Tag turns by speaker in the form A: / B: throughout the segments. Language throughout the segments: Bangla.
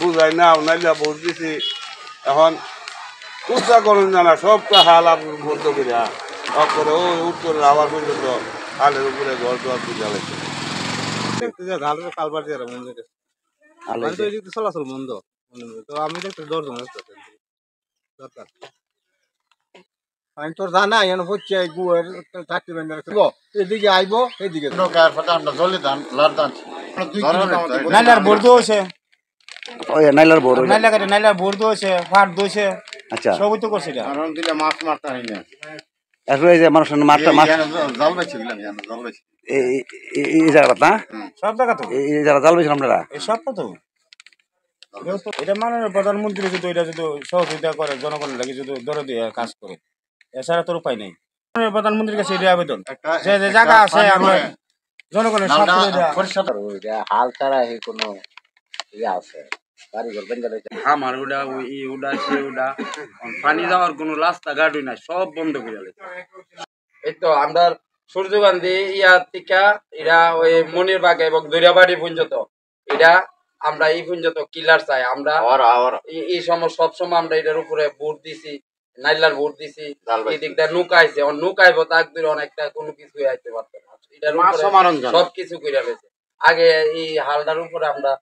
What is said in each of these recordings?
A: বুঝাই না নাইলা ভোট দিছি এখন উচ্চা করুন জানা সবটা হাল আপনার বন্ধ করে করে ওই উত্তরের আবার পর্যন্ত হালের উপরে ঘর দোয়ার পূজা হয়েছে কালবার দিয়ে মন্দিরে চলাচল বন্ধ তো আমি দেখতে দরজা দরকার আমি তোর জানা এখানে হচ্ছে গুয়ের থাকতে এদিকে আইবো এদিকে নাইলার বোর্ড হয়েছে
B: নাইলার বোর্ড
A: নাইলার বোর্ড হয়েছে ফাট দইছে
B: আচ্ছা
A: সবই তো করছে
C: মাছ মারতে হয় না
B: এখন এই যে মানুষের মাঠটা মাছ
C: জাল বেছিলাম জাল বেছি
B: এই জায়গাটা না
A: সব জায়গা তো
B: এই জায়গা জাল বেছিলাম আপনারা
A: এই সবটা তো এটা মাননীয় প্রধানমন্ত্রী যদি এটা যদি সহযোগিতা করে জনগণের লাগে যদি দরে দিয়ে কাজ করে এছাড়া তোর উপায় নেই মাননীয় প্রধানমন্ত্রীর কাছে এটা আবেদন যে যে জায়গা আছে আমরা জনগণের
C: হাল ছাড়া এই কোনো ইয়ে আছে
D: আমার ওটা ওটা সে ওটা পানি যাওয়ার কোনো রাস্তাঘাট নাই সব বন্ধ করে এই তো আমরা সূর্যগান্ধী ইয়া টিকা এরা ওই মনির বাগে এবং দরিয়াবাড়ি পর্যন্ত এটা আমরা এই পর্যন্ত কিলার চাই আমরা এই সময় সবসময় আমরা এটার উপরে ভোট দিছি নাইলার ভোট দিছি এই দিক দিয়ে নৌকাইছে নৌকাইব তাক দূরে অনেকটা কোনো কিছু আইতে পারতো না এটার উপরে সবকিছু করে ফেলেছে আগে এই হালটার উপরে আমরা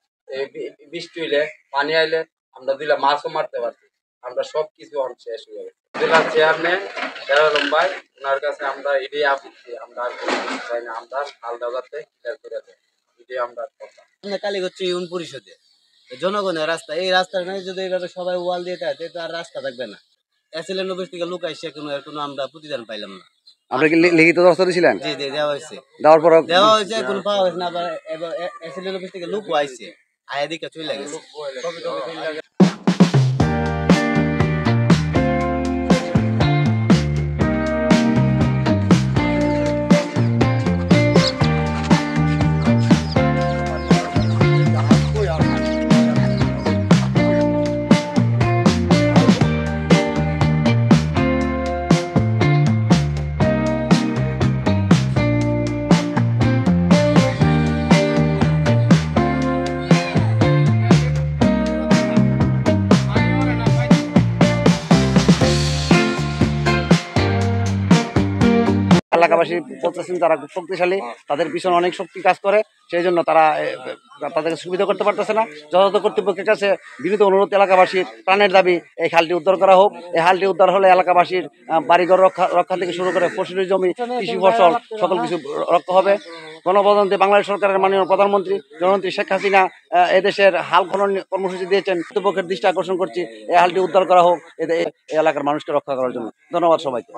D: বৃষ্টি হইলে পানি আইলে আমরা দিলে মাছও মারতে পারছি আমরা সবকিছু শেষ হয়ে গেছে জেলার চেয়ারম্যান শেরালম ভাই ওনার কাছে আমরা এটাই আপত্তি আমরা আর কোনো চাই না আমরা হালটা যাতে ক্লিয়ার করে দেয় এটাই আমরা কথা
E: কালীগঞ্জ ইউনিয়ন পরিষদে জনগণের রাস্তা এই রাস্তার মানে যদি এইভাবে সবাই ওয়াল দিয়ে থাকে তো আর রাস্তা থাকবে না এসএলএন অফিস থেকে লুকাইছে কোনো আমরা প্রতিদান পাইলাম না
B: আপনি কি লিখিত দরখাস্ত দিয়েছিলেন?
E: জি জি দেওয়া হয়েছে
B: দেওয়ার পর
E: কোনো পাওয়া হয়েছে না আবার এসএলএন অফিস থেকে লুকো আইছে আয়া দিকে চলে গেছে
B: এলাকাবাসী বলতেছেন তারা খুব শক্তিশালী, তাদের পিছনে অনেক শক্তি কাজ করে, সেই জন্য তারা তাদেরকে সুবিধা করতে পারতেছে না। যথাযথ কর্তৃপক্ষের কাছে বিনীত অনুরোধ, এলাকাবাসীর প্রাণের দাবি এই খালটি উদ্ধার করা হোক। এই খালটি উদ্ধার হলে এলাকাবাসীর বাড়িঘর রক্ষা থেকে শুরু করে ফসলি জমি, কৃষি ফসল সকল কিছু রক্ষা হবে। গণপ্রজাতন্ত্রী বাংলাদেশ সরকারের মাননীয় প্রধানমন্ত্রী জননেত্রী শেখ হাসিনা এদেশের হাল খনন কর্মসূচি দিয়েছেন। কর্তৃপক্ষের দৃষ্টি আকর্ষণ করছি এই হালটি উদ্ধার করা হোক এই এলাকার মানুষকে রক্ষা করার জন্য। ধন্যবাদ সবাইকে।